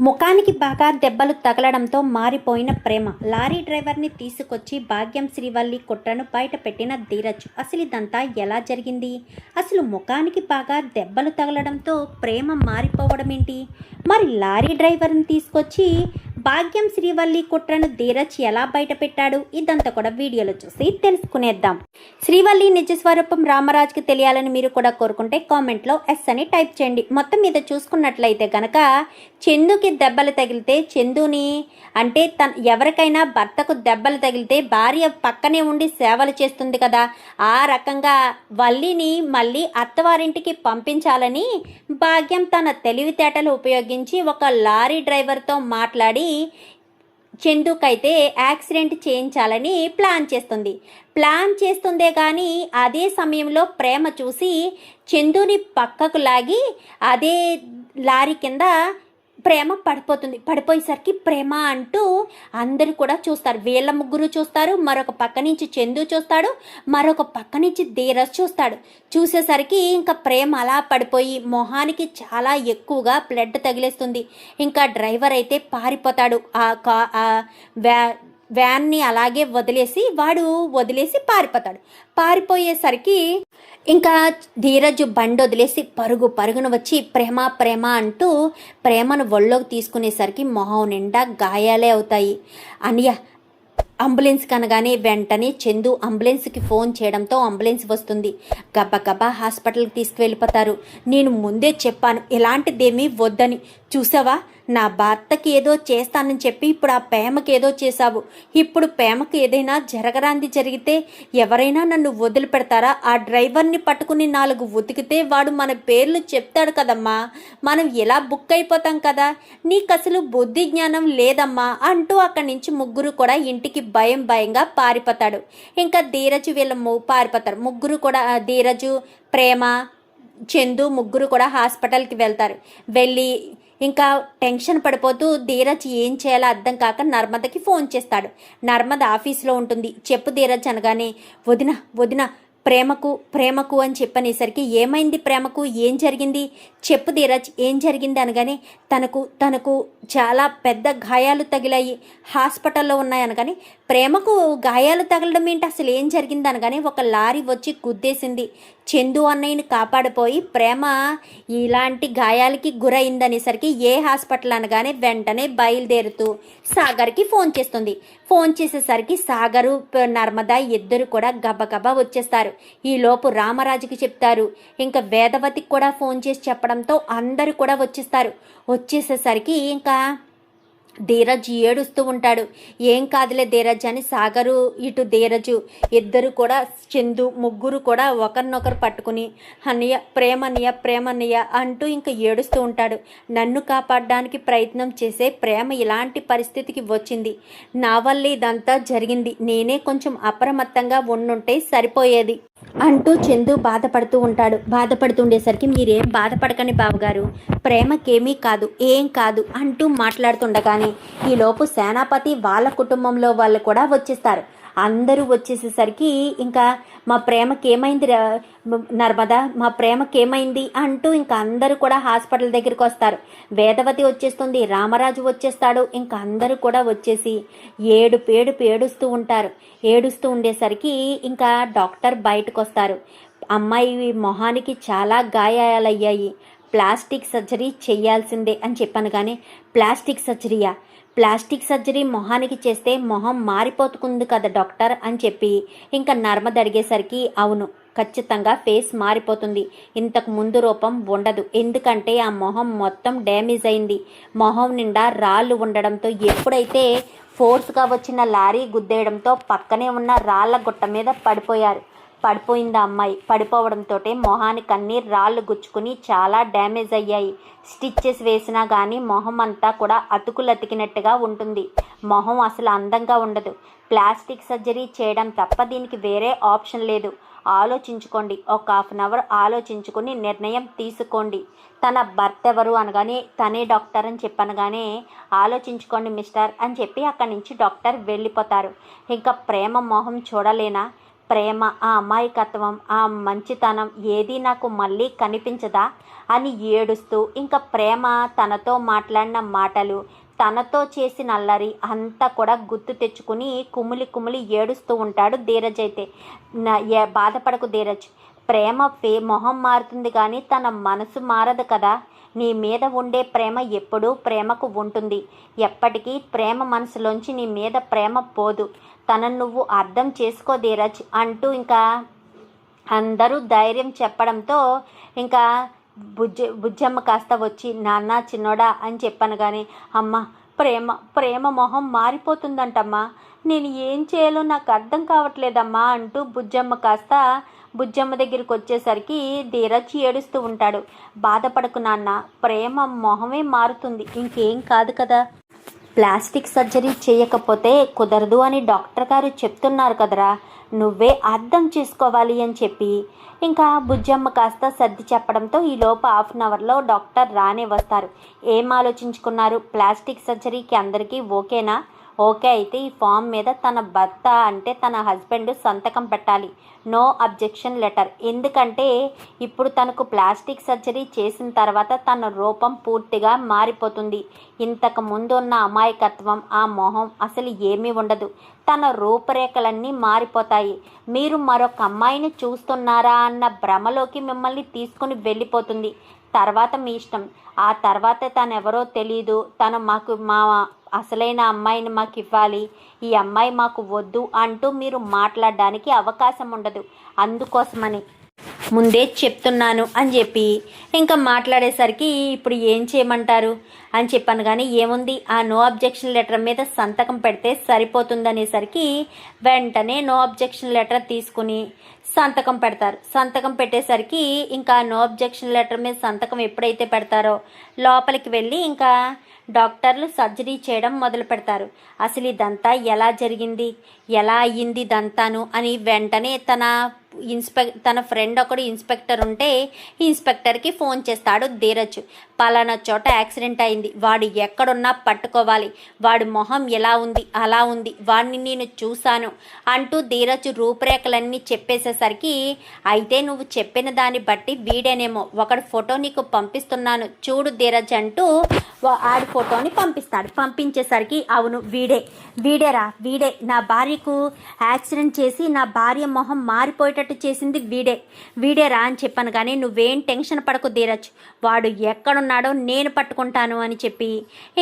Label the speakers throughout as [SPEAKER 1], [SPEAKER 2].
[SPEAKER 1] ముఖానికి బాగా దెబ్బలు తగలడంతో మారిపోయిన ప్రేమ. లారీ డ్రైవర్ని తీసుకొచ్చి భాగ్యం శ్రీవల్లి కుట్రను బయట పెట్టిన ధీరజ్. అసలు ఇదంతా ఎలా జరిగింది? అసలు ముఖానికి బాగా దెబ్బలు తగలడంతో ప్రేమ మారిపోవడం ఏంటి? మరి లారీ డ్రైవర్ని తీసుకొచ్చి భాగ్యం శ్రీవల్లి కుట్రను ధీరజ్ ఎలా బయట పెట్టాడు? ఇదంతా కూడా వీడియోలో చూసి తెలుసుకునేద్దాం. శ్రీవల్లి నిజస్వరూపం రామరాజ్కి తెలియాలని మీరు కూడా కోరుకుంటే కామెంట్లో ఎస్ అని టైప్ చేయండి. మొత్తం మీద చూసుకున్నట్లయితే కనుక చందుకి దెబ్బలు తగిలితే చందుని అంటే ఎవరికైనా భర్తకు దెబ్బలు తగిలితే భార్య పక్కనే ఉండి సేవలు చేస్తుంది కదా, ఆ రకంగా వల్లిని మళ్ళీ అత్తవారింటికి పంపించాలని భాగ్యం తన తెలివితేటలు ఉపయోగించి ఒక లారీ డ్రైవర్తో మాట్లాడి చందుకైతే యాక్సిడెంట్ చేయించాలని ప్లాన్ చేస్తుందే కానీ అదే సమయంలో ప్రేమ చూసి చందుని పక్కకు లాగి అదే లారీ కింద ప్రేమ పడిపోయేసరికి ప్రేమ అంటూ అందరూ కూడా చూస్తారు. వీళ్ళ ముగ్గురు చూస్తారు, మరొక పక్క నుంచి చందు చూస్తాడు, మరొక పక్క నుంచి ధీరజ్ చూస్తాడు. చూసేసరికి ఇంకా ప్రేమ అలా పడిపోయి మొహానికి చాలా ఎక్కువగా బ్లడ్ తగిలేస్తుంది. ఇంకా డ్రైవర్ అయితే పారిపోతాడు. వ్యాన్ని అలాగే వదిలేసి పారిపోయేసరికి ఇంకా ధీరజ్ బండి వదిలేసి పరుగున వచ్చి ప్రేమ అంటూ ప్రేమను ఒళ్ళోకి తీసుకునేసరికి మొహం నిండా గాయాలే అవుతాయి. అనియా అంబులెన్స్ కనగానే వెంటనే చందు అంబులెన్స్కి ఫోన్ చేయడంతో అంబులెన్స్ వస్తుంది. గబగబా హాస్పిటల్కి తీసుకువెళ్ళిపోతారు. నేను ముందే చెప్పాను ఎలాంటిదేమీ వద్దని. చూసావా, నా భర్తకి ఏదో చేస్తానని చెప్పి ఇప్పుడు ఆ ప్రేమకి ఏదో చేశావు. ఇప్పుడు ప్రేమకి ఏదైనా జరగరాంది జరిగితే ఎవరైనా నన్ను వదిలిపెడతారా? ఆ డ్రైవర్ని పట్టుకుని 4 ఉతికితే వాడు మన పేర్లు చెప్తాడు కదమ్మా, మనం ఎలా బుక్ అయిపోతాం కదా, నీకు అసలు బుద్ధి జ్ఞానం లేదమ్మా అంటూ అక్కడి నుంచి ముగ్గురు కూడా ఇంటికి భయంగా పారిపోతాడు. ఇంకా ధీరజ్ పారిపోతారు. ముగ్గురు కూడా ధీరజు, ప్రేమ, చందు ముగ్గురు కూడా హాస్పిటల్కి వెళ్ళి ఇంకా టెన్షన్ పడిపోతూ ధీరజ్ ఏం చేయాలో అర్థం కాక నర్మదకి ఫోన్ చేస్తాడు. నర్మద ఆఫీస్లో ఉంటుంది. చెప్పు ధీరజ్ అనగానే వదిన ప్రేమకు అని చెప్పనేసరికి ఏమైంది ప్రేమకు, ఏం జరిగింది చెప్పు ధీరజ్, ఏం జరిగింది అనగానే తనకు చాలా పెద్ద గాయాలు తగిలాయి, హాస్పిటల్లో ఉన్నాయి అనగానే ప్రేమకు గాయాలు తగలడం ఏంటి, అసలు ఏం జరిగింది అనగానే ఒక లారీ వచ్చి గుద్దేసింది. చందు అన్నయ్యని కాపాడిపోయి ప్రేమ ఇలాంటి గాయాలకి గురైందనేసరికి ఏ హాస్పిటల్ అనగానే వెంటనే బయలుదేరుతూ సాగర్కి ఫోన్ చేస్తుంది. ఫోన్ చేసేసరికి సాగరు, నర్మద ఇద్దరు కూడా గబగబా వచ్చేస్తారు. ఈలోపు రామరాజుకి చెప్తారు. ఇంకా వేదవతికి కూడా ఫోన్ చేసి చెప్పడంతో అందరూ కూడా వచ్చేసేసరికి ఇంకా ధీరజ్ ఏడుస్తూ ఉంటాడు. ఏం కాదులే ధీరజ్ అని సాగరు, ఇటు ధీరజు ఇద్దరు కూడా చందు ముగ్గురు కూడా ఒకరినొకరు పట్టుకుని ప్రేమన్నయ్య అంటూ ఇంకా ఏడుస్తూ ఉంటాడు. నన్ను కాపాడడానికి ప్రయత్నం చేసే ప్రేమ ఇలాంటి పరిస్థితికి వచ్చింది, నా వల్లే ఇదంతా జరిగింది, నేనే కొంచెం అప్రమత్తంగా ఉండుంటే సరిపోయేది అంటూ చందు బాధపడుతుండేసరికి మీరేం బాధపడకండి బావగారు, ప్రేమకేమీ కాదు, ఏం కాదు అంటూ మాట్లాడుతుండగానే ఈలోపు సేనాపతి వాళ్ళ కుటుంబంలో వాళ్ళు కూడా వచ్చేస్తారు. అందరూ వచ్చేసేసరికి ఇంకా మా ప్రేమకి ఏమైంది నర్మదా, మా ప్రేమకి ఏమైంది అంటూ ఇంకా అందరూ కూడా హాస్పిటల్ దగ్గరికి వస్తారు. వేదవతి వచ్చేస్తుంది, రామరాజు వచ్చేస్తాడు. ఇంకా అందరూ కూడా వచ్చేసి ఏడుస్తూ ఉంటారు. ఏడుస్తూ ఉండేసరికి ఇంకా డాక్టర్ బయటకు వస్తారు. అమ్మాయి మొహానికి చాలా గాయాలయ్యాయి, ప్లాస్టిక్ సర్జరీ చేయాల్సిందే అని చెప్పాను. కానీ ప్లాస్టిక్ సర్జరీ మొహానికి చేస్తే మొహం మారిపోతుంది కదా డాక్టర్ అని చెప్పి ఇంకా నర్మద అడిగేసరికి అవును, ఖచ్చితంగా ఫేస్ మారిపోతుంది, ఇంతకు ముందు రూపం ఉండదు, ఎందుకంటే ఆ మొహం మొత్తం డ్యామేజ్ అయింది, మొహం నిండా రాళ్ళు ఉండడంతో ఎప్పుడైతే ఫోర్స్గా వచ్చిన లారీ గుద్దేయడంతో పక్కనే ఉన్న రాళ్ల గుట్ట మీద పడిపోయింది ఆ అమ్మాయి. పడిపోవడంతో మొహానికి అన్ని రాళ్ళు గుచ్చుకుని చాలా డ్యామేజ్ అయ్యాయి. స్టిచ్చెస్ వేసినా కానీ మొహం అంతా కూడా అతుకులతికినట్టుగా ఉంటుంది, మొహం అసలు అందంగా ఉండదు. ప్లాస్టిక్ సర్జరీ చేయడం తప్ప దీనికి వేరే ఆప్షన్ లేదు, ఆలోచించుకోండి, ఒక 1/2 అవర్ ఆలోచించుకుని నిర్ణయం తీసుకోండి. తన భర్త ఎవరు అనగానే తనే డాక్టర్ అని చెప్పనగానే ఆలోచించుకోండి మిస్టర్ అని చెప్పి అక్కడి నుంచి డాక్టర్ వెళ్ళిపోతారు. ఇంకా ప్రేమ మొహం చూడలేనా, ప్రేమ, ఆ అమాయకత్వం, ఆ మంచితనం ఏది నాకు మళ్ళీ కనిపించదా అని ఏడుస్తూ, ఇంకా ప్రేమ తనతో మాట్లాడిన మాటలు, తనతో చేసిన అల్లరి అంతా కూడా గుర్తు తెచ్చుకుని కుమిలి కుమిలి ఏడుస్తూ ఉంటాడు ధీరజ్. అయితే బాధపడకు ధీరజ్, ప్రేమ మొహం మారుతుంది కానీ తన మనసు మారదు కదా. నీ మీద ఉండే ప్రేమ ఎప్పుడూ ప్రేమకు ఉంటుంది. ఎప్పటికీ ప్రేమ మనసులోంచి నీ మీద ప్రేమ పోదు. తనను నువ్వు అర్థం చేసుకో ధీరజ్ అంటూ ఇంకా అందరూ ధైర్యం చెప్పడంతో ఇంకా బుజ్జమ్మ కాస్త వచ్చి, నాన్న చిన్నోడా అని చెప్పాను కానీ, అమ్మ ప్రేమ మొహం మారిపోతుందంటమ్మా, నేను ఏం చేయాలో నాకు అర్థం కావట్లేదమ్మా అంటూ బుజ్జమ్మ దగ్గరికి వచ్చేసరికి ధీరజ్ ఏడుస్తూ ఉంటాడు. బాధపడకు నాన్న, ప్రేమ మొహమే మారుతుంది, ఇంకేం కాదు కదా. ప్లాస్టిక్ సర్జరీ చేయకపోతే కుదరదు అని డాక్టర్ గారు చెప్తున్నారు కదరా, నువ్వే అర్థం చేసుకోవాలి అని చెప్పి ఇంకా బుజ్జమ్మ కాస్త సర్ది చెప్పడంతో ఈలోపు 1/2 అవర్లో డాక్టర్ రానే వస్తారు. ఏం ఆలోచించుకున్నారు, ప్లాస్టిక్ సర్జరీకి అందరికీ ఓకేనా? ఓకే అయితే ఈ ఫామ్ మీద తన భర్త అంటే తన హస్బెండ్ సంతకం పెట్టాలి, నో అబ్జెక్షన్ లెటర్. ఎందుకంటే ఇప్పుడు తనకు ప్లాస్టిక్ సర్జరీ చేసిన తర్వాత తన రూపం పూర్తిగా మారిపోతుంది. ఇంతకు ముందు ఉన్న అమాయకత్వం, ఆ మొహం అసలు ఏమీ ఉండదు. తన రూపురేఖలన్నీ మారిపోతాయి. మీరు మరొక అమ్మాయిని చూస్తున్నారా అన్న భ్రమలోకి మిమ్మల్ని తీసుకుని వెళ్ళిపోతుంది. తర్వాత మీ ఇష్టం. ఆ తర్వాత తనెవరో తెలీదు, తను మా అసలైన అమ్మాయిని మాకు ఇవ్వాలి, ఈ అమ్మాయి మాకు వద్దు అంటూ మీరు మాట్లాడడానికి అవకాశం ఉండదు. అందుకోసమని ముందే చెప్తున్నాను అని చెప్పి ఇంకా మాట్లాడేసరికి ఇప్పుడు ఏం చేయమంటారు అని చెప్పాను కానీ, ఏముంది ఆ నో అబ్జెక్షన్ లెటర్ మీద సంతకం పెడితే సరిపోతుందనేసరికి వెంటనే నో అబ్జెక్షన్ లెటర్ తీసుకుని సంతకం పెడతారు. సంతకం పెట్టేసరికి ఇంకా నో అబ్జెక్షన్ లెటర్ మీద సంతకం ఎప్పుడైతే పెడతారో లోపలికి వెళ్ళి ఇంకా డాక్టర్లు సర్జరీ చేయడం మొదలు పెడతారు. అసలు ఇదంతా ఎలా జరిగింది, ఎలా అయ్యింది ఇదంతాను అని వెంటనే తన ఫ్రెండ్ ఒకడు ఇన్స్పెక్టర్ ఉంటే ఇన్స్పెక్టర్కి ఫోన్ చేస్తాడు ధీరజ్. పలానా చోట యాక్సిడెంట్ అయింది, వాడు ఎక్కడున్నా పట్టుకోవాలి, వాడి మొహం ఎలా ఉంది అలా ఉంది, వాడిని నేను చూశాను అంటూ ధీరజ్ రూపురేఖలన్నీ చెప్పేసేసరికి, అయితే నువ్వు చెప్పిన దాన్ని బట్టి వీడేనేమో, ఒకటి ఫోటో నీకు పంపిస్తున్నాను చూడు ధీరజ్ అంటూ ఆడి ఫోటోని పంపిస్తాడు. పంపించేసరికి అవును వీడేరా, వీడే నా భార్యకు యాక్సిడెంట్ చేసి నా భార్య మొహం మారిపోయేటట్టు చేసింది వీడేరా అని చెప్పాను కానీ నువ్వేం టెన్షన్ పడకు ధీరజ్, వాడు ఎక్కడున్నాడో నేను పట్టుకుంటాను అని చెప్పి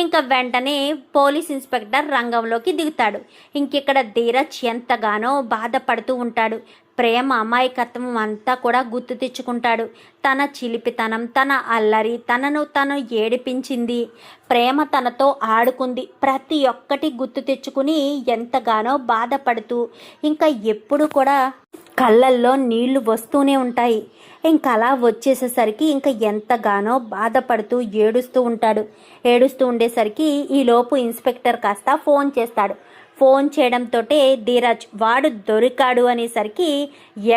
[SPEAKER 1] ఇంకా వెంటనే పోలీస్ ఇన్స్పెక్టర్ రంగంలోకి దిగుతాడు. ఇంకిక్కడ ధీరజ్ ఎంతగానో బాధపడుతూ ఉంటాడు. ప్రేమ అమాయకత్వం అంతా కూడా గుర్తు తెచ్చుకుంటాడు. తన చిలిపితనం, తన అల్లరి, తను ఏడిపించింది, ప్రేమ తనతో ఆడుకుంది, ప్రతి ఒక్కటి గుర్తు తెచ్చుకుని ఎంతగానో బాధపడుతూ ఇంకా ఎప్పుడు కూడా కళ్ళల్లో నీళ్లు వస్తూనే ఉంటాయి. ఇంకా అలా వచ్చేసేసరికి ఇంకా ఎంతగానో బాధపడుతూ ఏడుస్తూ ఉంటాడు. ఏడుస్తూ ఉండేసరికి ఈలోపు ఇన్స్పెక్టర్ కాస్త ఫోన్ చేస్తాడు. ఫోన్ చేయడంతో ధీరజ్ వాడు దొరికాడు అనేసరికి,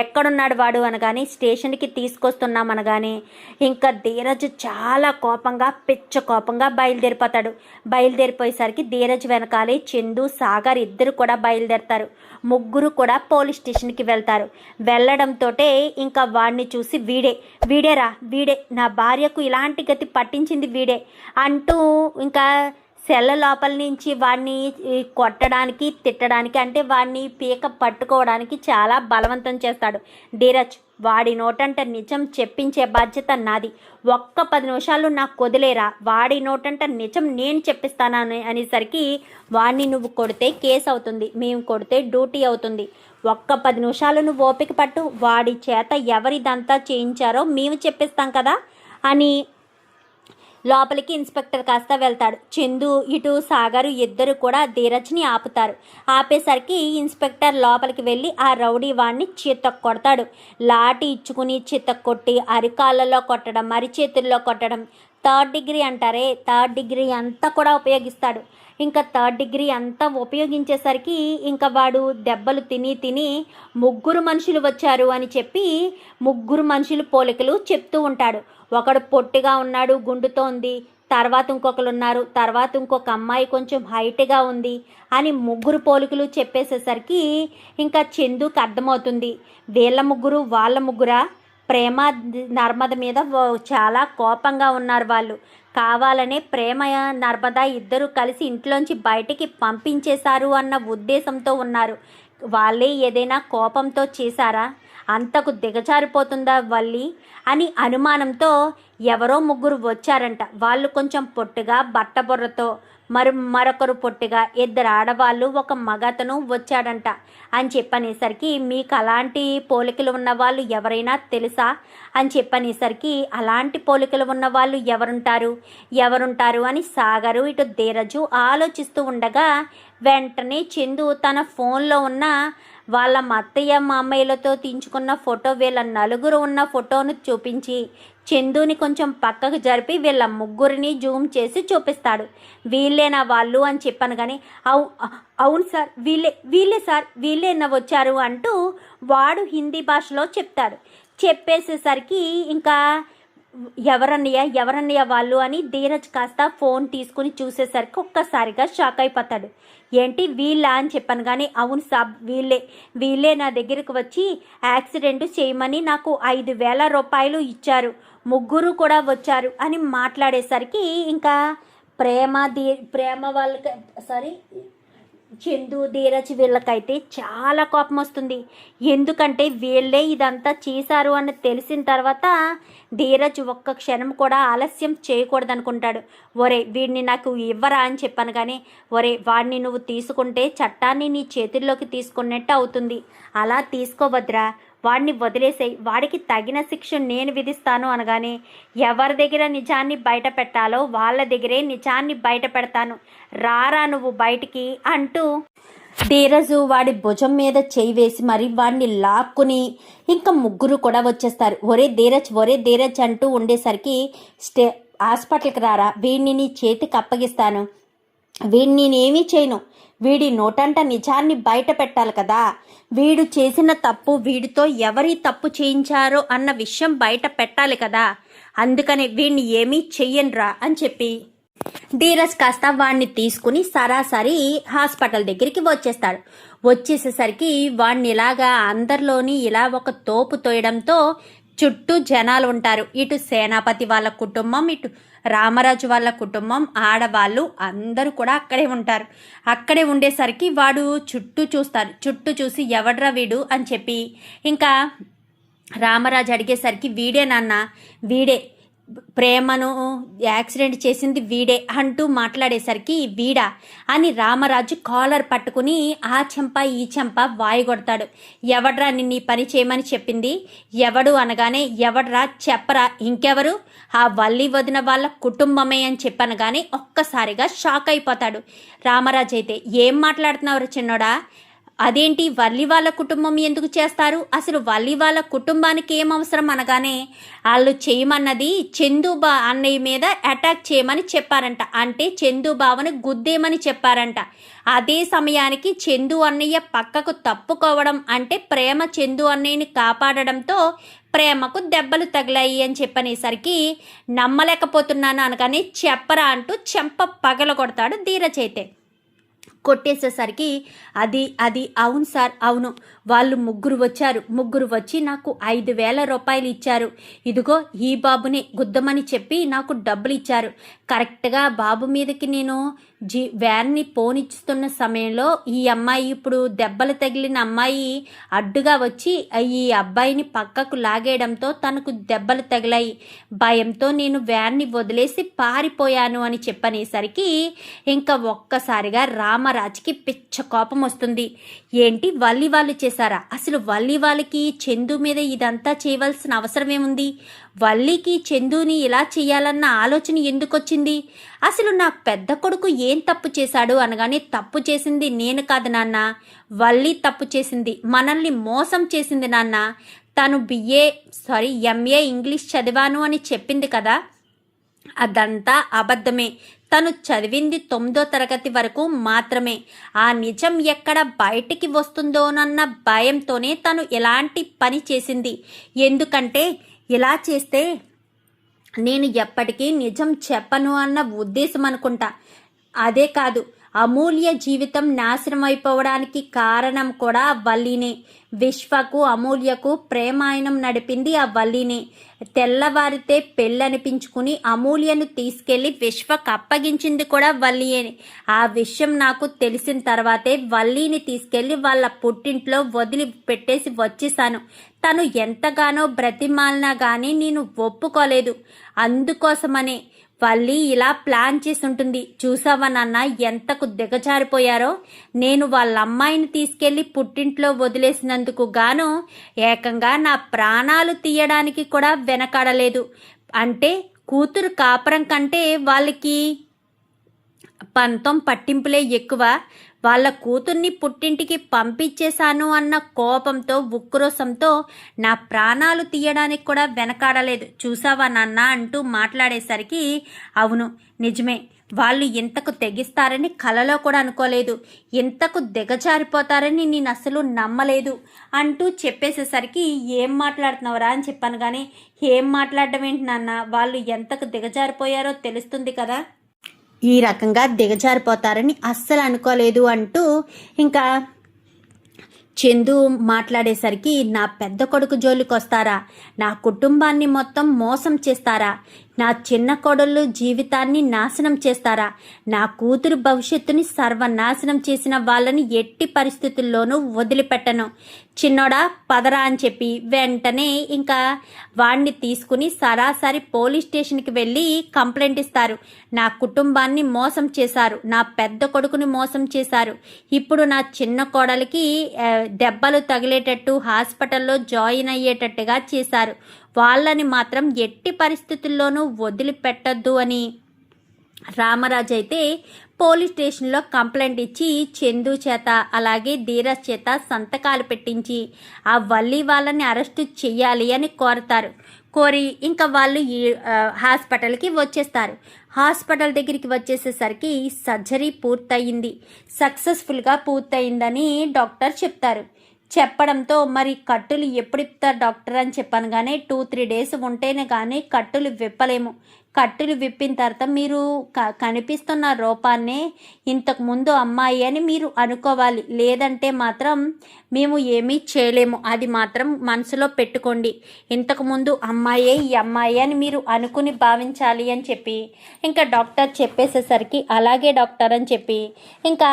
[SPEAKER 1] ఎక్కడున్నాడు వాడు అనగానే స్టేషన్కి తీసుకొస్తున్నామనగానే ఇంకా ధీరజ్ చాలా పిచ్చ కోపంగా బయలుదేరిపోతాడు. బయలుదేరిపోయేసరికి ధీరజ్ వెనకాలే చందు, సాగర్ ఇద్దరు కూడా బయలుదేరతారు. ముగ్గురు కూడా పోలీస్ స్టేషన్కి వెళ్తారు. వెళ్ళడంతో ఇంకా వాడిని చూసి వీడేరా నా భార్యకు ఇలాంటి గతి పట్టించింది వీడే అంటూ ఇంకా సెల్ల లోపల నుంచి వాడిని కొట్టడానికి, తిట్టడానికి, అంటే వాడిని పీక పట్టుకోవడానికి చాలా బలవంతం చేస్తాడు ధీరజ్. వాడి నోటంట నిజం చెప్పించే బాధ్యత నాది, ఒక్క 10 నిమిషాలు నాకు వదిలేరా, వాడి నోటంట నిజం నేను చెప్పిస్తాను అనేసరికి, వాడిని నువ్వు కొడితే కేసు అవుతుంది, మేము కొడితే డ్యూటీ అవుతుంది, ఒక్క 10 నిమిషాలు నువ్వు ఓపిక పట్టు, వాడి చేత ఎవరిదంతా చేయించారో మేము చెప్పిస్తాం కదా అని లోపలికి ఇన్స్పెక్టర్ కాస్త వెళ్తాడు. చందు ఇటు సాగరు ఇద్దరు కూడా ధీరజ్ని ఆపుతారు. ఆపేసరికి ఇన్స్పెక్టర్ లోపలికి వెళ్ళి ఆ రౌడీ వాడిని చితక్ కొడతాడు. లాఠీ ఇచ్చుకుని చితక్ కొట్టి అరికాళ్ళలో కొట్టడం, అరిచేతుల్లో కొట్టడం, 3rd డిగ్రీ అంటారే 3rd డిగ్రీ అంతా కూడా ఉపయోగిస్తాడు. ఇంకా 3rd డిగ్రీ అంతా ఉపయోగించేసరికి ఇంకా వాడు దెబ్బలు తిని ముగ్గురు మనుషులు వచ్చారు అని చెప్పి ముగ్గురు మనుషులు పోలికలు చెప్తూ ఉంటాడు. ఒకడు పొట్టిగా ఉన్నాడు, గుండుతో ఉంది, తర్వాత ఇంకొకరు ఉన్నారు, తర్వాత ఇంకొక అమ్మాయి కొంచెం హైట్గా ఉంది అని ముగ్గురు పోలికలు చెప్పేసేసరికి ఇంకా చందుకి అర్థమవుతుంది వీళ్ళ ముగ్గురు వాళ్ళ ముగ్గురా. ప్రేమ నర్మద మీద చాలా కోపంగా ఉన్నారు వాళ్ళు. కావాలనే ప్రేమ నర్మద ఇద్దరు కలిసి ఇంట్లోంచి బయటికి పంపించేశారు అన్న ఉద్దేశంతో ఉన్నారు. వాళ్ళే ఏదైనా కోపంతో చేశారా, అంతకు దిగజారిపోతుందా వల్లి అని అనుమానంతో ఎవరో ముగ్గురు వచ్చారంట. వాళ్ళు కొంచెం పొట్టుగా బట్టబొర్రతో, మరొకరు పొట్టిగా, ఇద్దరు ఆడవాళ్ళు ఒక మగతను వచ్చాడంట అని చెప్పనేసరికి మీకు అలాంటి పోలికలు ఉన్న వాళ్ళు ఎవరైనా తెలుసా అని చెప్పనేసరికి అలాంటి పోలికలు ఉన్న వాళ్ళు ఎవరుంటారు అని సాగరు ఇటు ధీరజు ఆలోచిస్తూ ఉండగా వెంటనే చందు తన ఫోన్లో ఉన్న వాళ్ళ అత్తయ్య మామయ్యలతో తీయించుకున్న ఫోటో వీళ్ళ నలుగురు ఉన్న ఫోటోను చూపించి చందుని కొంచెం పక్కకు జరిపి వీళ్ళ ముగ్గురిని జూమ్ చేసి చూపిస్తాడు. వీళ్ళేనా వాళ్ళు అని చెప్పాను కానీ అవును సార్ వీళ్ళే సార్ వీళ్ళేనా వచ్చారు అంటూ వాడు హిందీ భాషలో చెప్తాడు. చెప్పేసేసరికి ఇంకా ఎవరన్నయ్య వాళ్ళు అని ధీరజ్ కాస్త ఫోన్ తీసుకుని చూసేసరికి ఒక్కసారిగా షాక్ అయిపోతాడు. ఏంటి వీళ్ళ అని చెప్పాను కానీ అవును సాబ్ వీళ్ళే నా దగ్గరకు వచ్చి యాక్సిడెంట్ చేయమని నాకు 5,000 రూపాయలు ఇచ్చారు, ముగ్గురు కూడా వచ్చారు అని మాట్లాడేసరికి ఇంకా ప్రేమ వాళ్ళకి చందు ధీరజ్ వీళ్ళకైతే చాలా కోపం వస్తుంది. ఎందుకంటే వీళ్ళే ఇదంతా చేశారు అని తెలిసిన తర్వాత ధీరజ్ ఒక్క క్షణం కూడా ఆలస్యం చేయకూడదనుకుంటాడు. ఒరే వీడిని నాకు ఇవ్వరా అని చెప్పాను కానీ వాడిని నువ్వు తీసుకుంటే చట్టాన్ని నీ చేతుల్లోకి తీసుకున్నట్టు అవుతుంది, అలా తీసుకోవద్దురా, వాడిని వదిలేసేయి, వాడికి తగిన శిక్ష నేను విధిస్తాను అనగానే ఎవరి దగ్గర నిజాన్ని బయట పెట్టాలో వాళ్ళ దగ్గరే నిజాన్ని బయట పెడతాను, రారా నువ్వు బయటికి అంటూ ధీరజు వాడి భుజం మీద చేయి వేసి మరి వాడిని లాక్కుని ఇంకా ముగ్గురు కూడా వచ్చేస్తారు. ఒరే ధీరజ్ అంటూ ఉండేసరికి హాస్పిటల్కి రారా, వీడిని నీ చేతికి అప్పగిస్తాను, వీడిని నేనేమీ చేయను, వీడి నోటంట నిజాన్ని బయట పెట్టాలి కదా, వీడు చేసిన తప్పు వీడితో ఎవరి తప్పు చేయించారో అన్న విషయం బయట పెట్టాలి కదా, అందుకని వీడిని ఏమీ చెయ్యనురా అని చెప్పి ధీరజ్ కాస్త వాడిని తీసుకుని సరాసరి హాస్పిటల్ దగ్గరికి వచ్చేస్తాడు. వచ్చేసేసరికి వాడిని ఇలాగా అందరిలోని ఇలా ఒక తోపు తోయడంతో చుట్టూ జనాలు ఉంటారు. ఇటు సేనాపతి వాళ్ళ కుటుంబం, ఇటు రామరాజు వాళ్ళ కుటుంబం, ఆడవాళ్ళు అందరూ కూడా అక్కడే ఉంటారు. అక్కడే ఉండేసరికి వాడు చుట్టూ చూస్తారు. చుట్టూ చూసి ఎవడ్రా వీడు అని చెప్పి ఇంకా రామరాజు అడిగేసరికి వీడే నాన్న, వీడే ప్రేమను యాక్సిడెంట్ చేసింది వీడే అంటూ మాట్లాడేసరికి వీడా అని రామరాజు కాలర్ పట్టుకుని ఆ చెంప ఈ చెంప వాయిగొడతాడు. ఎవడ్రా నిన్ను పని చేయమని చెప్పింది, ఎవడు అనగానే ఎవడ్రా చెప్పరా, ఇంకెవరు, ఆ వల్లి వదిన వాళ్ళ కుటుంబమే అని చెప్పాను కానీ ఒక్కసారిగా షాక్ అయిపోతాడు రామరాజు. అయితే ఏం మాట్లాడుతున్నావు చిన్నోడా, అదేంటి వల్లి వాళ్ళ కుటుంబం ఎందుకు చేస్తారు, అసలు వల్లి వాళ్ళ కుటుంబానికి ఏం అవసరం అనగానే వాళ్ళు చేయమన్నది చందుబా అన్నయ్య మీద అటాక్ చేయమని చెప్పారంట, అంటే చందుబావని గుద్దేమని చెప్పారంట. అదే సమయానికి చందు అన్నయ్య పక్కకు తప్పుకోవడం అంటే ప్రేమ చందు అన్నయ్యని కాపాడడంతో ప్రేమకు దెబ్బలు తగిలాయి అని చెప్పనేసరికి నమ్మలేకపోతున్నాను అనగానే చెప్పరా అంటూ చెంప పగల కొడతాడు ధీరజ్. అయితే కొట్టేసేసరికి అది అవును సార్, అవును, వాళ్ళు ముగ్గురు వచ్చి నాకు 5,000 రూపాయలు ఇచ్చారు, ఇదిగో ఈ బాబుని గుద్దమని చెప్పి నాకు డబ్బులు ఇచ్చారు. కరెక్ట్గా బాబు మీదకి నేను వ్యాన్ని పోనిస్తున్న సమయంలో ఈ అమ్మాయి, ఇప్పుడు దెబ్బలు తగిలిన అమ్మాయి అడ్డుగా వచ్చి ఈ అబ్బాయిని పక్కకు లాగేయడంతో తనకు దెబ్బలు తగిలాయి, భయంతో నేను వ్యాన్ని వదిలేసి పారిపోయాను అని చెప్పనేసరికి ఇంకా ఒక్కసారిగా రామరాజుకి పిచ్చ కోపం వస్తుంది. ఏంటి వల్లి వాళ్ళు చేశారా, అసలు వల్లి వాళ్ళకి చందు మీద ఇదంతా చేయవలసిన అవసరం ఏముంది, వల్లికి చందుని ఇలా చేయాలన్న ఆలోచన ఎందుకు వచ్చింది, అసలు నా పెద్ద కొడుకు ఏం తప్పు చేశాడు అనగానే తప్పు చేసింది నేను కాదు నాన్న, వల్లి తప్పు చేసింది, మనల్ని మోసం చేసింది నాన్న, తను ఎంఏ ఇంగ్లీష్ చదివాను అని చెప్పింది కదా, అదంతా అబద్ధమే, తను చదివింది 9వ తరగతి వరకు మాత్రమే, ఆ నిజం ఎక్కడ బయటికి వస్తుందోనన్న భయంతోనే తను ఎలాంటి పని చేసింది, ఎందుకంటే ఇలా చేస్తే నేను ఎప్పటికీ నిజం చెప్పను అన్న ఉద్దేశం అనుకుంటా. అదే కాదు, అమూల్య జీవితం నాశనం అయిపోవడానికి కారణం కూడా ఆ వల్లినే. విశ్వకు అమూల్యకు ప్రేమాయణం నడిపింది ఆ వల్లినే. తెల్లవారితే పెళ్ళనిపించుకుని అమూల్యను తీసుకెళ్లి విశ్వకు అప్పగించింది కూడా వల్లియే. ఆ విషయం నాకు తెలిసిన తర్వాతే వల్లిని తీసుకెళ్లి వాళ్ళ పుట్టింట్లో వదిలి పెట్టేసి వచ్చేసాను. తను ఎంతగానో బ్రతిమాలినా గానీ నేను ఒప్పుకోలేదు. అందుకోసమనే వల్లి ఇలా ప్లాన్ చేసి ఉంటుంది. చూసావా నాన్న ఎంతకు దిగజారిపోయారో. నేను వాళ్ళ అమ్మాయిని తీసుకెళ్లి పుట్టింట్లో వదిలేసినందుకు గాను ఏకంగా నా ప్రాణాలు తీయడానికి కూడా వెనకాడలేదు. అంటే కూతురు కాపురం కంటే వాళ్ళకి పంతం పట్టింపులే ఎక్కువ. వాళ్ళ కూతుర్ని పుట్టింటికి పంపించేశాను అన్న కోపంతో ఉక్రోషంతో నా ప్రాణాలు తీయడానికి కూడా వెనకాడలేదు. చూసావా నాన్న అంటూ మాట్లాడేసరికి అవును నిజమే, వాళ్ళు ఇంతకు తెగిస్తారని కలలో కూడా అనుకోలేదు, ఇంతకు దిగజారిపోతారని నేను అసలు నమ్మలేదు అంటూ చెప్పేసేసరికి ఏం మాట్లాడుతున్నావురా అని చెప్పాను. కానీ ఏం మాట్లాడడం ఏంటి నాన్న, వాళ్ళు ఎంతకు దిగజారిపోయారో తెలుస్తుంది కదా, ఈ రకంగా దిగజారిపోతారని అస్సలు అనుకోలేదు అంటూ ఇంకా చందు మాట్లాడేసరికి నా పెద్ద కొడుకు జోలికి వస్తారా, నా కుటుంబాన్ని మొత్తం మోసం చేస్తారా, నా చిన్న కొడుళ్ళు జీవితాన్ని నాశనం చేస్తారా, నా కూతురు భవిష్యత్తుని సర్వనాశనం చేసిన వాళ్ళని ఎట్టి పరిస్థితుల్లోనూ వదిలిపెట్టను. చిన్నోడా పదరా అని చెప్పి వెంటనే ఇంకా వాడిని తీసుకుని సరాసరి పోలీస్ స్టేషన్కి వెళ్ళి కంప్లైంట్ ఇస్తారు. నా కుటుంబాన్ని మోసం చేశారు, నా పెద్ద కొడుకుని మోసం చేశారు, ఇప్పుడు నా చిన్న కోడలికి దెబ్బలు తగిలేటట్టు హాస్పిటల్లో జాయిన్ అయ్యేటట్టుగా చేశారు, వాళ్ళని మాత్రం ఎట్టి పరిస్థితుల్లోనూ వదిలిపెట్టద్దు అని రామరాజు అయితే పోలీస్ స్టేషన్లో కంప్లైంట్ ఇచ్చి చందు చేత అలాగే ధీరజ్ చేత సంతకాలు పెట్టించి ఆ వల్లి వాళ్ళని అరెస్టు చెయ్యాలి అని కోరి ఇంకా వాళ్ళు హాస్పిటల్కి వచ్చేస్తారు. హాస్పిటల్ దగ్గరికి వచ్చేసేసరికి సర్జరీ పూర్తయింది, సక్సెస్ఫుల్గా పూర్తయిందని డాక్టర్ చెప్తారు. చెప్పడంతో మరి కట్టులు ఎప్పుడు ఇప్పుతారు డాక్టర్ అని చెప్పాను. కానీ 2-3 డేస్ ఉంటేనే కానీ కట్టులు విప్పలేము. కట్టులు విప్పిన తర్వాత మీరు కనిపిస్తున్న రూపాన్నే ఇంతకుముందు అమ్మాయి అని మీరు అనుకోవాలి, లేదంటే మాత్రం మేము ఏమీ చేయలేము. అది మాత్రం మనసులో పెట్టుకోండి. ఇంతకుముందు అమ్మాయే ఈ అమ్మాయి అని మీరు అనుకుని భావించాలి అని చెప్పి ఇంకా డాక్టర్ చెప్పేసేసరికి అలాగే డాక్టర్ అని చెప్పి ఇంకా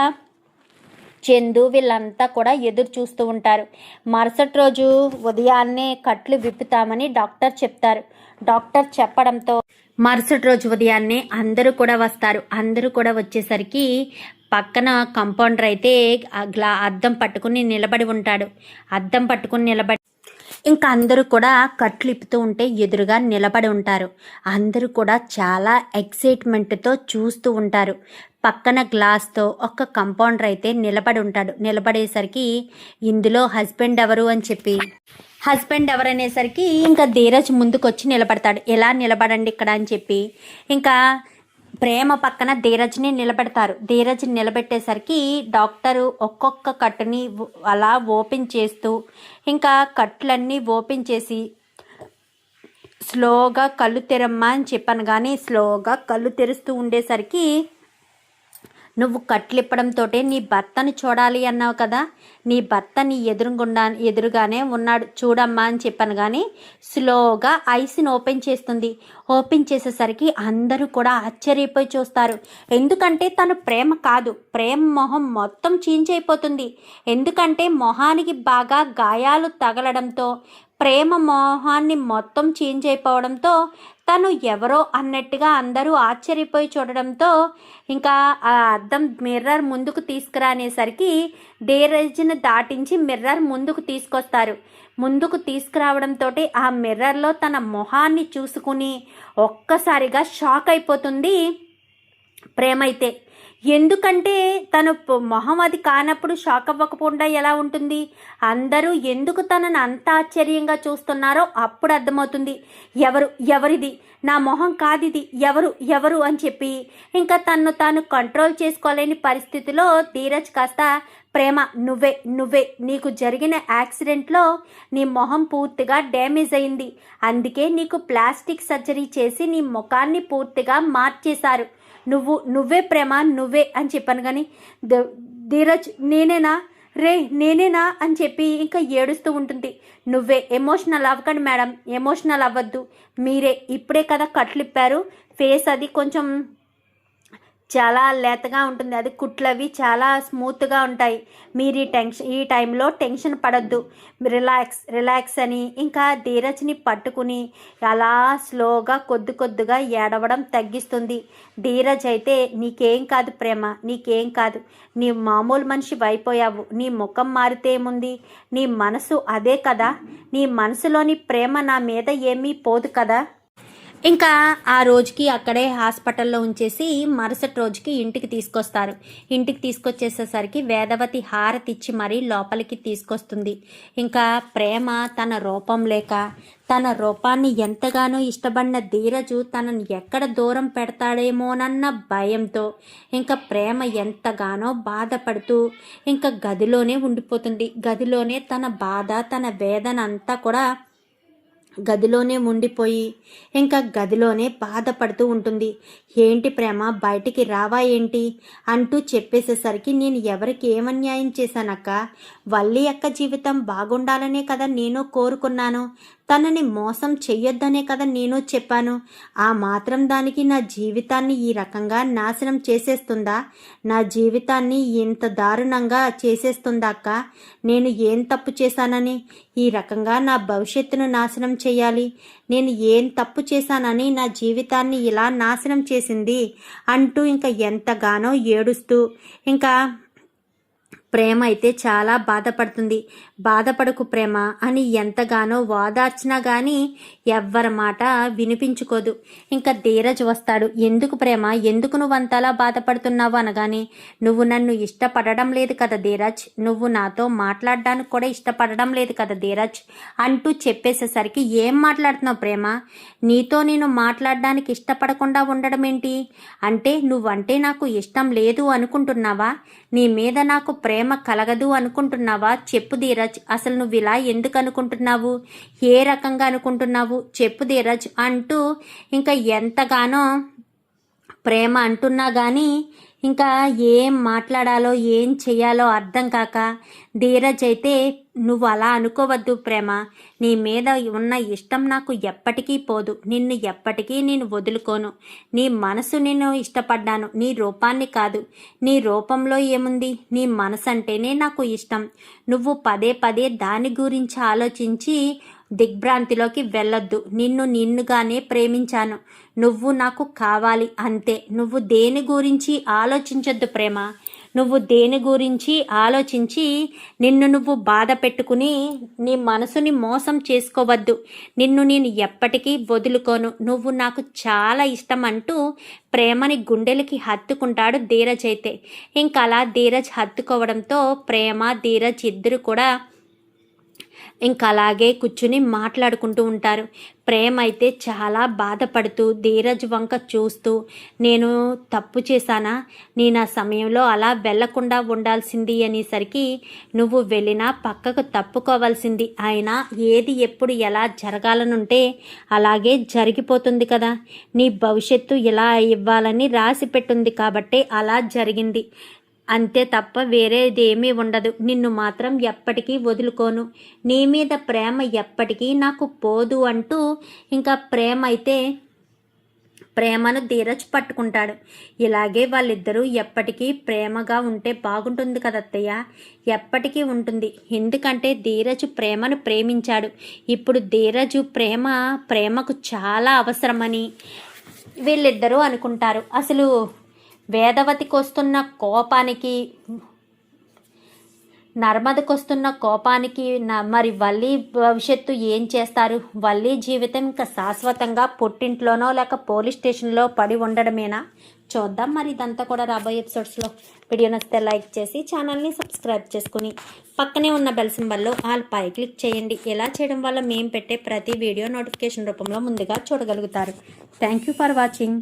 [SPEAKER 1] చందు వీళ్ళంతా కూడా ఎదురు చూస్తూ ఉంటారు. మరుసటి రోజు ఉదయాన్నే కట్లు విప్పుతామని డాక్టర్ చెప్తారు. డాక్టర్ చెప్పడంతో మరుసటి రోజు ఉదయాన్నే అందరూ కూడా వస్తారు. అందరూ కూడా వచ్చేసరికి పక్కన కంపౌండర్ అయితే అద్దం పట్టుకుని నిలబడి ఉంటాడు. అద్దం పట్టుకుని నిలబడి ఇంకా అందరూ కూడా కట్లు ఇప్పుతూ ఉంటే ఎదురుగా నిలబడి ఉంటారు. అందరూ కూడా చాలా ఎక్సైట్మెంట్తో చూస్తూ ఉంటారు. పక్కన గ్లాస్తో ఒక కంపౌండర్ అయితే నిలబడి ఉంటాడు. నిలబడేసరికి ఇందులో హస్బెండ్ ఎవరు అని చెప్పి హస్బెండ్ ఎవరనేసరికి ఇంకా ధీరజ్ ముందుకొచ్చి నిలబడతాడు. ఎలా నిలబడండి ఇక్కడ అని చెప్పి ఇంకా ప్రేమ పక్కన ధీరజ్ని నిలబెడతారు. ధీరజ్ నిలబెట్టేసరికి డాక్టరు ఒక్కొక్క కట్టుని అలా ఓపెన్ చేస్తూ ఇంకా కట్లన్నీ ఓపెన్ చేసి స్లోగా కళ్ళు తెరమ్మా అని చెప్పాను. కానీ స్లోగా కళ్ళు తెరుస్తూ ఉండేసరికి నువ్వు కట్లిప్పడంతో నీ భర్తని చూడాలి అన్నావు కదా, నీ భర్త నీ ఎదురుగానే ఉన్నాడు చూడమ్మా అని చెప్పాను. కానీ స్లోగా ఐస్ని ఓపెన్ చేస్తుంది. ఓపెన్ చేసేసరికి అందరూ కూడా ఆశ్చర్యపోయి చూస్తారు. ఎందుకంటే తను ప్రేమ కాదు, ప్రేమ మొహం మొత్తం చేంజ్ అయిపోతుంది. ఎందుకంటే మొహానికి బాగా గాయాలు తగలడంతో ప్రేమ మొహాన్ని మొత్తం చేంజ్ అయిపోవడంతో తను ఎవరో అన్నట్టుగా అందరూ ఆశ్చర్యపోయి చూడడంతో ఇంకా ఆ అద్దం మిర్రర్ ముందుకు తీసుకురానేసరికి ధీరజ్ని దాటించి మిర్రర్ ముందుకు తీసుకొస్తారు. ముందుకు తీసుకురావడంతో ఆ మిర్రర్లో తన మొహాన్ని చూసుకుని ఒక్కసారిగా షాక్ అయిపోతుంది ప్రేమ అయితే. ఎందుకంటే తను మొహం అది కానప్పుడు షాక్ అవ్వకుండా ఎలా ఉంటుంది? అందరూ ఎందుకు తనని అంత ఆశ్చర్యంగా చూస్తున్నారో అప్పుడు అర్థమవుతుంది. ఎవరిది, నా మొహం కాదిది, ఎవరు అని చెప్పి ఇంకా తన్ను తాను కంట్రోల్ చేసుకోలేని పరిస్థితిలో ధీరజ్ కాస్త ప్రేమ నువ్వే నీకు జరిగిన యాక్సిడెంట్లో నీ మొహం పూర్తిగా డ్యామేజ్ అయింది, అందుకే నీకు ప్లాస్టిక్ సర్జరీ చేసి నీ ముఖాన్ని పూర్తిగా మార్చేశారు, నువ్వే ప్రేమ నువ్వే అని చెప్పాను. కానీ ధీరజ్ నేనేనా అని చెప్పి ఇంకా ఏడుస్తూ ఉంటుంది. నువ్వే, ఎమోషనల్ అవ్వకండి మేడం, ఎమోషనల్ అవ్వద్దు, మీరే ఇప్పుడే కదా కట్లిప్పారు, ఫేస్ అది కొంచెం చాలా లేతగా ఉంటుంది, అది కుట్లవి చాలా స్మూత్గా ఉంటాయి, మీరు ఈ టైంలో టెన్షన్ పడద్దు, రిలాక్స్ అని ఇంకా ధీరజ్ని పట్టుకుని అలా స్లోగా కొద్దిగా ఏడవడం తగ్గిస్తుంది. ధీరజ్ అయితే నీకేం కాదు ప్రేమ, నీకేం కాదు, నీ మామూలు మనిషి అయిపోయావు, నీ ముఖం మారితే ఏముంది, నీ మనసు అదే కదా, నీ మనసులోని ప్రేమ నా మీద ఏమీ పోదు కదా. ఇంకా ఆ రోజుకి అక్కడే హాస్పిటల్లో ఉంచేసి మరుసటి రోజుకి ఇంటికి తీసుకొస్తారు. ఇంటికి తీసుకొచ్చేసేసరికి వేదవతి హారతిచ్చి మరీ లోపలికి తీసుకొస్తుంది. ఇంకా ప్రేమ తన రూపం లేక తన రూపాన్ని ఎంతగానో ఇష్టపడిన ధీరజు తనను ఎక్కడ దూరం పెడతాడేమోనన్న భయంతో ఇంకా ప్రేమ ఎంతగానో బాధపడుతూ ఇంకా గదిలోనే ఉండిపోతుంది. గదిలోనే తన బాధ తన వేదన అంతా కూడా గదిలోనే ఉండిపోయి ఇంకా గదిలోనే బాధపడుతూ ఉంటుంది. ఏంటి ప్రేమ బయటికి రావా ఏంటి అంటూ చెప్పేసేసరికి నేను ఎవరికి ఏమన్యాయం చేశానక్క, వల్లి అక్క జీవితం బాగుండాలనే కదా నేను కోరుకున్నాను, తనని మోసం చెయ్యొద్దనే కదా నేను చెప్పాను, ఆ మాత్రం దానికి నా జీవితాన్ని ఈ రకంగా నాశనం చేసేస్తుందా, నా జీవితాన్ని ఇంత దారుణంగా చేసేస్తుందా అక్క, నేను ఏం తప్పు చేశానని ఈ రకంగా నా భవిష్యత్తును నాశనం చేయాలి, నేను ఏం తప్పు చేశానని నా జీవితాన్ని ఇలా నాశనం చేసింది అంటూ ఇంకా ఎంతగానో ఏడుస్తూ ఇంకా ప్రేమ అయితే చాలా బాధపడుతుంది. బాధపడకు ప్రేమ అని ఎంతగానో వాదార్చినా కానీ ఎవ్వరి మాట వినిపించుకోదు. ఇంకా ధీరజ్ వస్తాడు. ఎందుకు ప్రేమ, ఎందుకు నువ్వు అంతలా బాధపడుతున్నావు అనగానే, నువ్వు నన్ను ఇష్టపడడం లేదు కదా ధీరజ్, నువ్వు నాతో మాట్లాడడానికి కూడా ఇష్టపడడం లేదు కదా ధీరజ్ అంటూ చెప్పేసేసరికి, ఏం మాట్లాడుతున్నావు ప్రేమ, నీతో నేను మాట్లాడడానికి ఇష్టపడకుండా ఉండడం ఏంటి, అంటే నువ్వంటే నాకు ఇష్టం లేదు అనుకుంటున్నావా, నీ మీద నాకు ప్రేమ కలగదు అనుకుంటున్నావా, చెప్పు ధీరజ్, అసలు నువ్వు ఇలా ఎందుకు అనుకుంటున్నావు, ఏ రకంగా అనుకుంటున్నావు చెప్పు ధీరజ్ అంటూ ఇంకా ఎంతగానో ప్రేమ అంటున్నా కానీ ఇంకా ఏం మాట్లాడాలో ఏం చెయ్యాలో అర్థం కాక ధీరజ్ అయితే, నువ్వు అలా అనుకోవద్దు ప్రేమ, నీ మీద ఉన్న ఇష్టం నాకు ఎప్పటికీ పోదు, నిన్ను ఎప్పటికీ నేను వదులుకోను, నీ మనసు నేను ఇష్టపడ్డాను, నీ రూపాన్ని కాదు, నీ రూపంలో ఏముంది, నీ మనసు అంటేనే నాకు ఇష్టం, నువ్వు పదే దాని గురించి ఆలోచించి దిగ్భ్రాంతిలోకి వెళ్ళొద్దు, నిన్నుగానే ప్రేమించాను, నువ్వు నాకు కావాలి అంతే, నువ్వు దేని గురించి ఆలోచించొద్దు ప్రేమ, నువ్వు దేని గురించి ఆలోచించి నువ్వు బాధ పెట్టుకుని నీ మనసుని మోసం చేసుకోవద్దు, నిన్ను నేను ఎప్పటికీ వదులుకోను, నువ్వు నాకు చాలా ఇష్టం అంటూ ప్రేమని గుండెలకి హత్తుకుంటాడు ధీరజ్ అయితే. ఇంకా అలా ధీరజ్ హత్తుకోవడంతో ప్రేమ ధీరజ్ ఇద్దరు కూడా ఇంకా అలాగే కూర్చుని మాట్లాడుకుంటూ ఉంటారు. ప్రేమ అయితే చాలా బాధపడుతూ ధీరజ్ వంక చూస్తూ, నేను తప్పు చేశానా, నేను ఆ సమయంలో అలా వెళ్లకుండా ఉండాల్సింది అనేసరికి, నువ్వు వెళ్ళినా పక్కకు తప్పుకోవాల్సింది, అయినా ఏది ఎప్పుడు ఎలా జరగాలనుంటే అలాగే జరిగిపోతుంది కదా, నీ భవిష్యత్తు ఇలా ఇవ్వాలని రాసి పెట్టుంది కాబట్టి అలా జరిగింది అంతే తప్ప వేరేదేమీ ఉండదు, నిన్ను మాత్రం ఎప్పటికీ వదులుకోను, నీ మీద ప్రేమ ఎప్పటికీ నాకు పోదు అంటూ ఇంకా ప్రేమ అయితే ప్రేమను ధీరజ్ పట్టుకుంటాడు. ఇలాగే వాళ్ళిద్దరూ ఎప్పటికీ ప్రేమగా ఉంటే బాగుంటుంది కదా అత్తయ్య, ఎప్పటికీ ఉంటుంది, ఎందుకంటే ధీరజ్ ప్రేమను ప్రేమించాడు, ఇప్పుడు ధీరజు ప్రేమకు చాలా అవసరమని వీళ్ళిద్దరూ అనుకుంటారు. అసలు వేదవతికి వస్తున్న కోపానికి, నర్మదకు వస్తున్న కోపానికి మరి వల్లి భవిష్యత్తు ఏం చేస్తారు, వల్లి జీవితం ఇంకా శాశ్వతంగా పుట్టింట్లోనో లేక పోలీస్ స్టేషన్లో పడి ఉండడమేనా, చూద్దాం మరి ఇదంతా కూడా రాబోయే ఎపిసోడ్స్లో. వీడియో నచ్చితే లైక్ చేసి ఛానల్ని సబ్స్క్రైబ్ చేసుకుని పక్కనే ఉన్న బెల్ సింబల్లో ఆల్ పై క్లిక్ చేయండి. ఇలా చేయడం వల్ల మేము పెట్టే ప్రతి వీడియో నోటిఫికేషన్ రూపంలో ముందుగా చూడగలుగుతారు. Thank you for watching.